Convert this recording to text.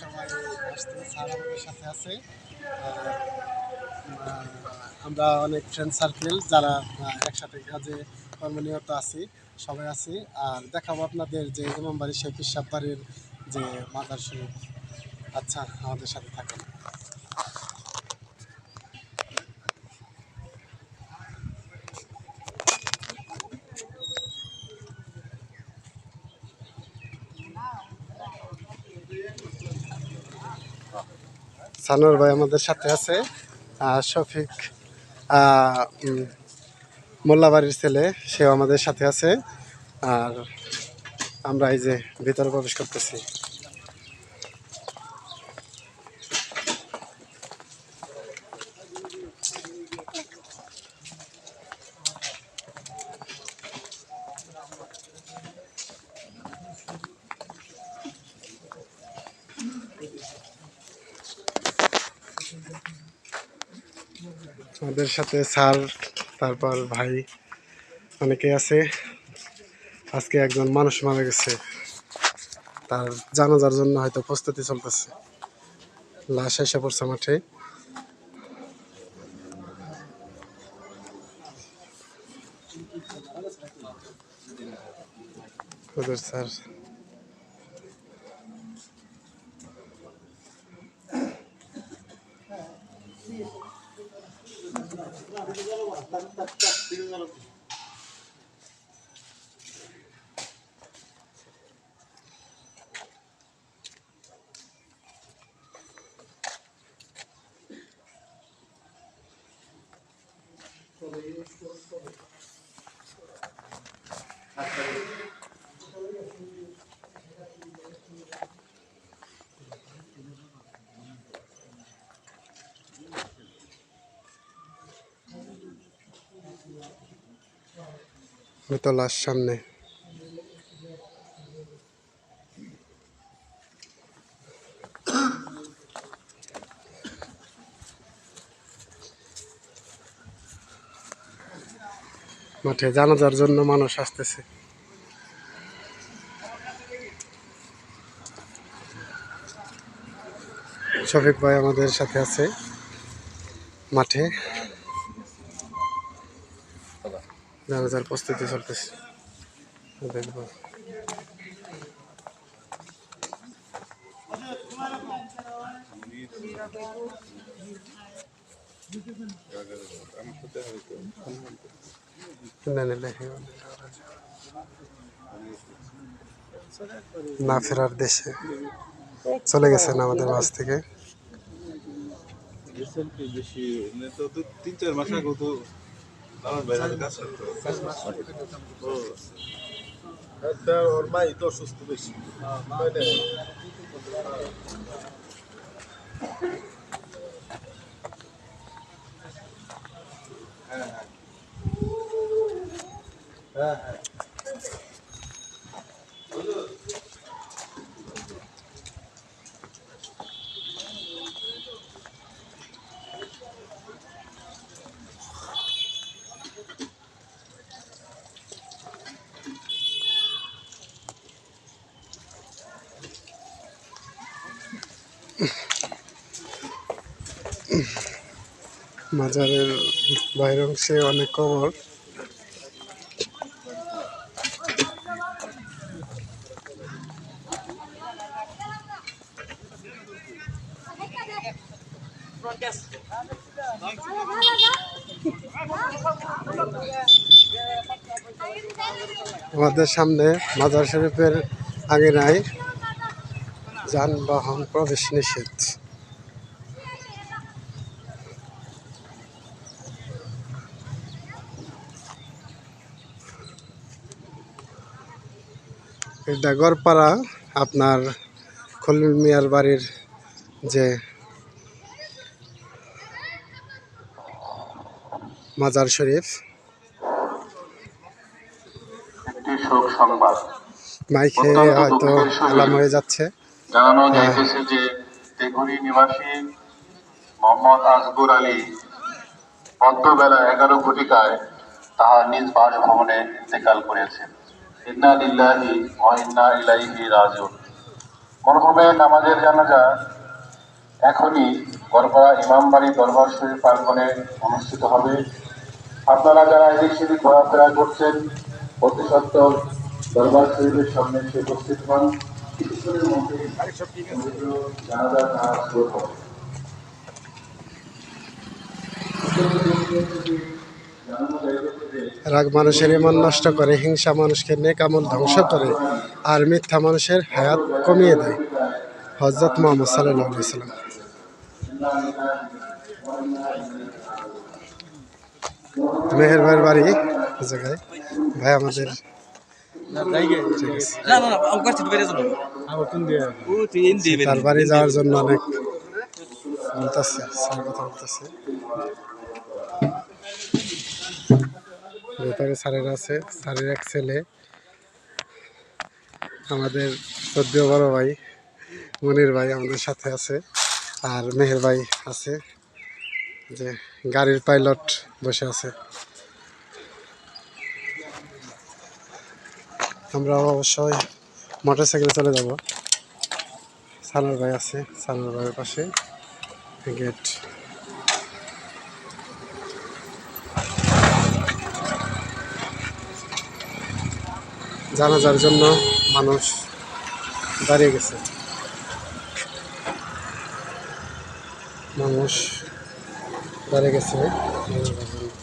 সবাই আসছে, স্যার আমাদের সাথে আছে। আর আমরা অনেক ফ্রেন্ড সার্কেল যারা একসাথে কাজে কর্মনিরত আছি, সবাই আছি। আর দেখাবো আপনাদের যে ইমামবাড়ির সেই পিসাব বাড়ির যে মাজার শরীফ। আচ্ছা, আমাদের সাথে থাকুন। সানোয়ার ভাই আমাদের সাথে আছে, শফিক মোল্লাবাড়ির ছেলে, সেও আমাদের সাথে আছে। আর আমরা এই যে ভিতরে প্রবেশ করতেছি। আমাদের সাথে স্যার, তারপর ভাই অনেকে আছে। আজকে একজন মানুষ মারা গেছে, তার জানাজার জন্য হয়তো প্রস্তুতি চলতেছে। লাশ এসে পড়ছে মাঠে। স্যার মৃত লাশ সামনে। মাঠে জানাজার জন্য মানুষ আসতেছে। শফিক ভাই আমাদের সাথে আছে মাঠে। জানাজার প্রস্তুতি চলতেছে, দেখবো। না ফেরার দেশে চলে গেছেন আমাদের মাঝ থেকে। ওর মাই তো অসুস্থ বেশি। হ্যাঁ হ্যাঁ মাজারের বাইরের অংশে অনেক কবর। আমাদের সামনে মাজার শরীফের আঙিনায় যানবাহন প্রবেশ নিষেধ। এটা গড়পাড়া, আপনার খলিল মিয়ার বাড়ির যে মাজার শরীফ। শোক সংবাদ মাইকে হয়তো আলাম হয়ে যাচ্ছে। জানানো যাইতেছে যে তেঘুরি নিবাসী মোহাম্মদ আসগর আলী মধ্যবেলা 11 ঘটিকায় তাহার নিজ বাসভবনে ইন্তেকাল করেছেন। ইন্না লিল্লাহি ওয়া ইন্না ইলাইহি রাজিউন। মরহুমের নামাজের জানাজা এখনই গড়পাড়া ইমামবাড়ি দরবার শরীফ প্রাঙ্গণে অনুষ্ঠিত হবে। আপনারা যারা এদিক সেদিক ঘোরাফেরা করছেন অতি সত্বর দরবার শরীফের সামনে এসে উপস্থিত হন। কিছুক্ষণের মধ্যে পবিত্র জানাজার নামাজ শুরু হবে। রাগ মানুষের ইমান নষ্ট করে, হিংসা মানুষকে নেক আমল ধ্বংস করে, আর মিথ্যা মানুষের হায়াত কমিয়ে দেয়। হযরত মুহাম্মদ সাল্লাল্লাহু আলাইহি ওয়াসাল্লাম। মেহের ভাইয়ের বাড়ি এই জায়গায়। ভাই আমাদের ঠিক আছে। না না না অবকাশ থেকে বেরিয়ে যাবো ও তুই এন দিয়ে তার বাড়ি যাওয়ার জন্য অনেক বলতেছে, স্যার কথা বলতেছে। ভেতরে স্যারের আছে, স্যারের এক ছেলে আমাদের শ্রদ্ধেয় বড় ভাই মনির ভাই আমাদের সাথে আছে, আর মেহের ভাই আছে যে গাড়ির পাইলট বসে আছে। আমরা অবশ্যই মোটর সাইকেলে চলে যাব। সানোর ভাই আছে, সানোর ভাইয়ের পাশে গেট। জানাজার জন্য মানুষ দাঁড়িয়ে গেছে, মানুষ দাঁড়িয়ে গেছে জানাজার জন্য।